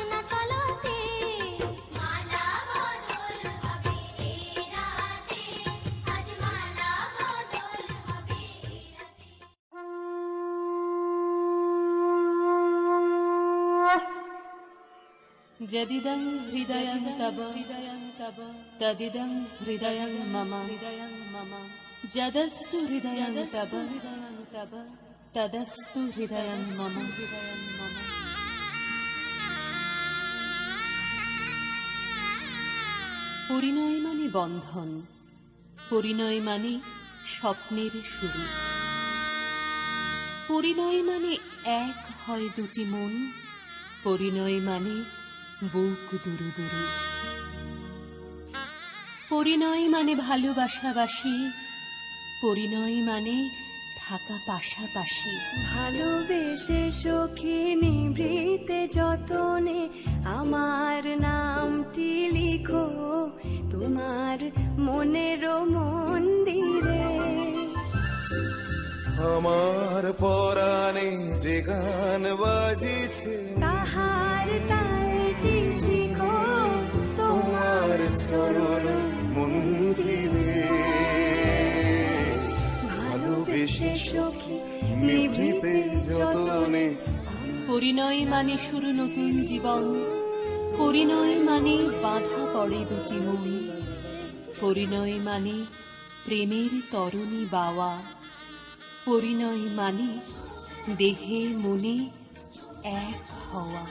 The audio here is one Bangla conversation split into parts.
বাজনা তলাতে মালা বদল হবে এ রাতে, আজ মালা বদল হবে এ রাতে। যদিদং হৃদয়ং তব তদিদং হৃদয়ং মম যদস্তু হৃদয়ং তব তদস্তু হৃদয়ং মম। পরিণয় মানে বন্ধন, পরিণয় মানে স্বপ্নের শুরু, পরিণয় মানে এক হয় দুটি মন, পরিণয় মানে বুক দুরু দুরু। পরিণয় মানে ভালোবাসাবাসি, পরিণয় মানে থাকা পাশাপাশি। ভালোবেসে সখী নিভৃতে যতনে আমার নামটি লিখো তোমার মনের মন্দিরে। আমার পরাণে যে গান বাজিছে তাহার তালটি শিখো তোমার চরণ মঞ্জিলে। ভালোবেসে সখী নিভৃতে যতনে। পরিণয় মানে শুরু নতুন জীবন, পরিণয় মানে বাঁধা পড়ে দুটি মন, পরিণয় মানে প্রেমের তরণী বাওয়া, পরিণয় মানে দেহে মনে এক হওয়া।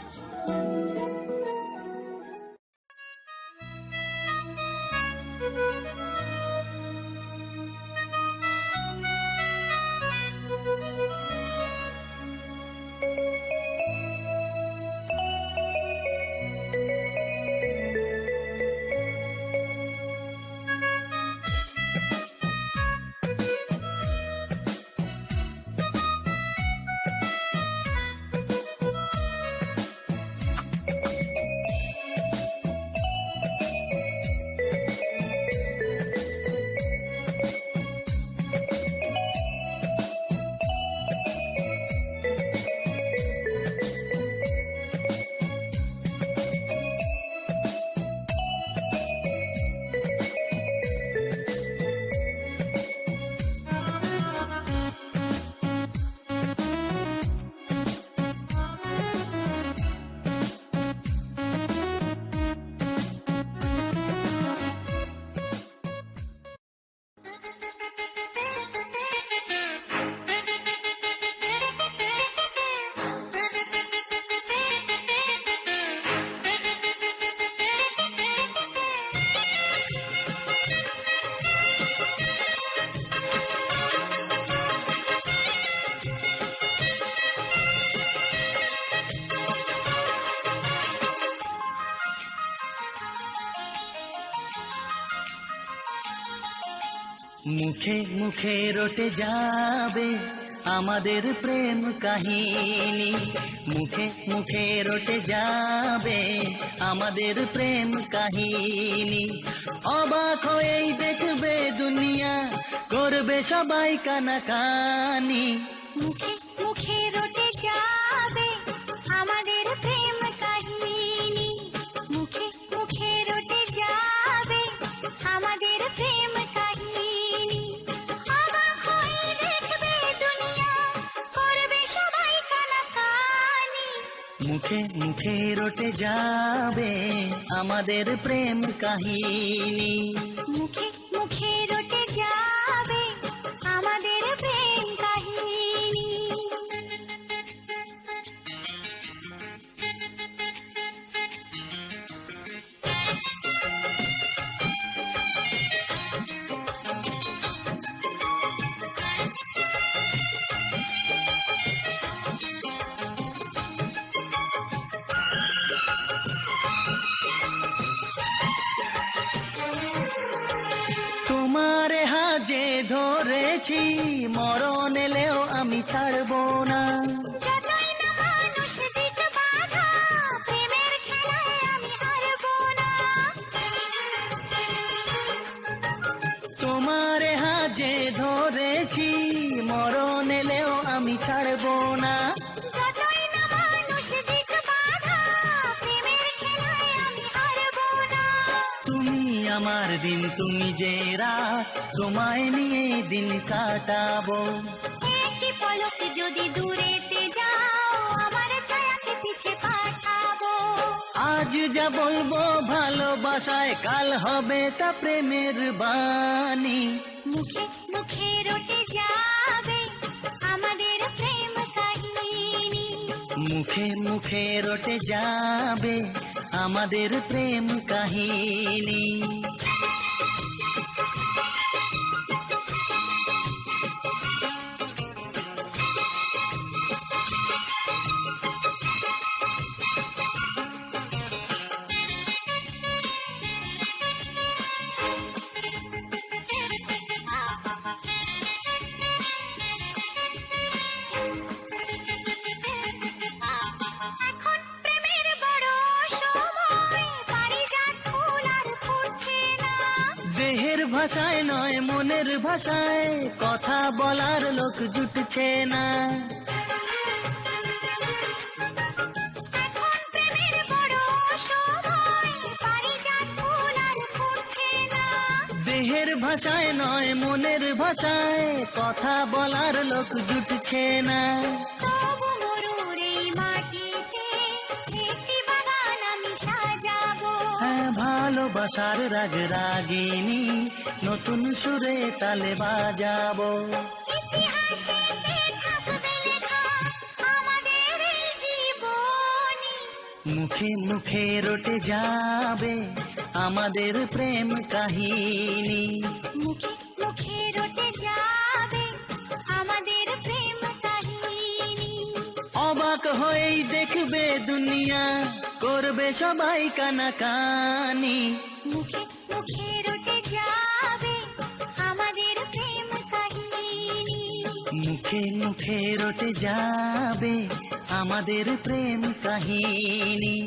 মুখে মুখে রটে যাবে আমাদের প্রেম কাহিনী, মুখে মুখে রটে যাবে আমাদের প্রেম কাহিনী। অবাক হয়েই দেখবে দুনিয়া, করবে সবাই কানাকানি। মুখে মুখে রটে যাবে আমাদের প্রেম কাহিনী, মুখে মুখে রটে যাবে আমাদের প্রেম কাহিনী। অবাক হয়ে দেখবে দুনিয়া, করবে সবাই কানাকানি। মুখে মুখে রটে যাবে আমাদের প্রেম কাহিনী, মুখে মুখে রটে যাবে আমাদের প্রেম কাহিনী। তোমার হাজে ধরেছি, মরণ এলেও আমি ছাড়বো না। যতই না মানুষ দিক বাধা, প্রেমের খেলায় আমি হারবো না। তোমার হাজে ধরেছি, মরণ এলেও আমি ছাড়বো না। যতই না মানুষ দিক বাধা, প্রেমের আমার দিন তুমি যে রাত, তোমায় নিয়ে দিন কাটাবো। একটি পলক যদি দূরেতে যাও, আমার ছায়াকে পিছে পাঠাবো। আজ যা বলবো ভালোবাসায়, কাল হবে তা প্রেমের বাণী। মুখে মুখে রটে যাবে আমাদের প্রেম কাহিনী। মুখে মুখে রটে যাবে আমাদের প্রেম কাহিনী। এখন প্রেমের বড় সময়, পারিজাত ফুল আর ফুটছে না। দেহের ভাষায় নয় মনের ভাষায়, কথা বলার লোক জুটছে না। এখন প্রেমের বড় সময়, পারিজাত ফুল আর ফুটছে না। দেহের ভাষায় নয় মনের ভাষায়, কথা বলার লোক জুটছে না। তবু মরুর এই মাটিতে একটি বাগান আমি সাজাবো। হ্যাঁ, ভালোবাসার রাগ রাগিনী নতুন সুরে তালে বাজাবো। ইতিহাসেতে থাকবে লেখা আমাদের এই জীবনী। মুখে মুখে রটে যাবে আমাদের প্রেম কাহিনী। মুখে মুখে রটে যাবে আমাদের প্রেম কাহিনী। অবাক হয়েই দেখবে দুনিয়া, করবে সবাই কানাকানি। মুখে মুখে রটে যাবে আমাদের প্রেম কাহিনী। মুখে মুখে রটে যাবে আমাদের প্রেম কাহিনী।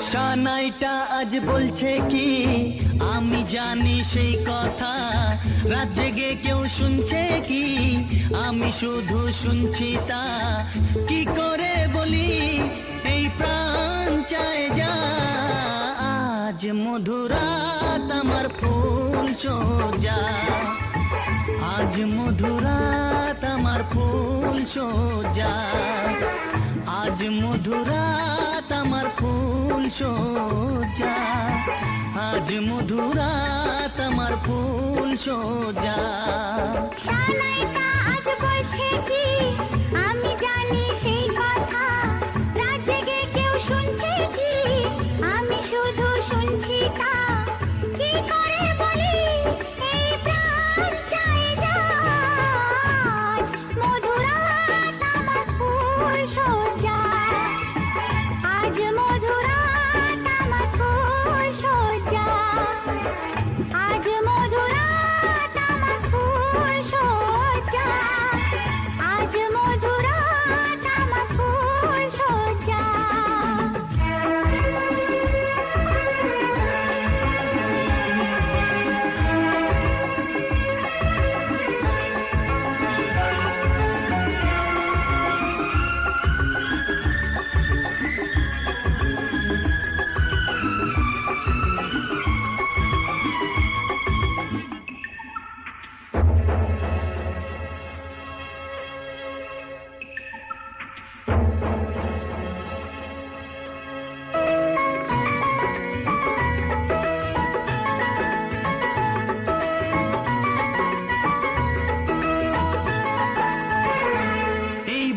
সানাইটা আজ বলছে কি, আমি জানি সেই কথা। রাত জেগে কেউ শুনছে কি, আমি শুধু শুনছি তা। কি করে বলি এই প্রাণ চায় যা, আজ মধুরাত আমার ফুল সোজা। আজ মধুরাত আমার ফুল সোজা। আজ মধুরাত আমার ফুল সোজা। আজ মধুরাত আমার ফুল সোজা। সানাইটা আজ বলছে কি, আমি জানি সেই কথা। রাত জেগে কেউ শুনছে কি, আমি শুধু শুনছি তা। কি করে বলি এই প্রাণ চায় যা, আজ মধুরাত আমার ফুল সোজা। আজ মধুরাত আমার ফুল সোজা। আজ মধুরাত আমার ফুল সোজা। আজ মধুরাত আমার ফুল সোজা।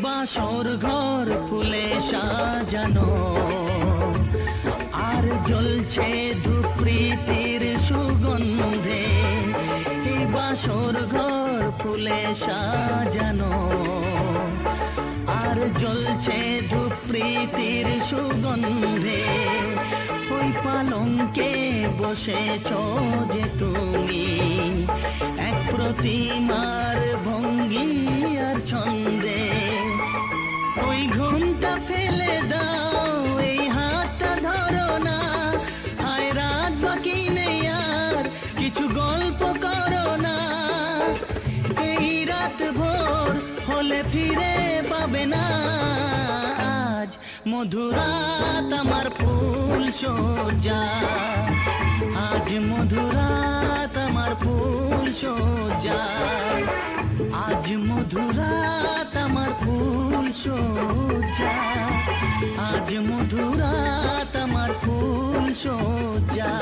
বাসর ঘর ফুলে সাজানো, আর জ্বলছে ধূপ প্রীতির সুগন্ধে এই বাসর ঘর ফুলে সাজানো আর জ্বলছে ধূপ প্রীতির সুগন্ধে ওই পালঙ্কে বসেছ যে তুমি এক প্রতিমার ভঙ্গি আর ছন্দে ওই ঘুমটা ফেলে দাও এই হাতটা ধরো না হায় রাত বাকি নেই আর কিছু গল্প করো না এই রাত ভোর হলে ফিরে পাবে না আজ মধুরাত আমার ফুল সজ্জা আজ মধুরাত আমার ফুল সজ্জা আজ মধুরাত আমার ফুল সজ্জা আজ মধুরাত আমার ফুল সজ্জা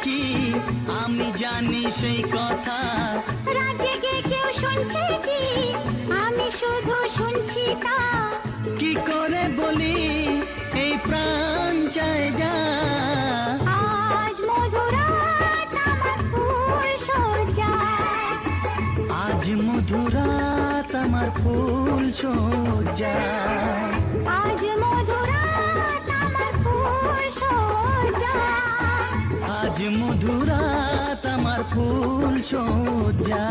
কি আমি জানি সেই কথা রাত জেগে কেউ শুনছে কি আমি শুধু শুনছি তা কি করে বলি এই প্রাণ চায় যা আজ মধুরাত আমার ফুল সজ্জা আজ মধুরাত আমার ফুল সজ্জা আজ মধুরাত আমার ফুল সজ্জা আজ মধুরাত আমার ফুল সজ্জা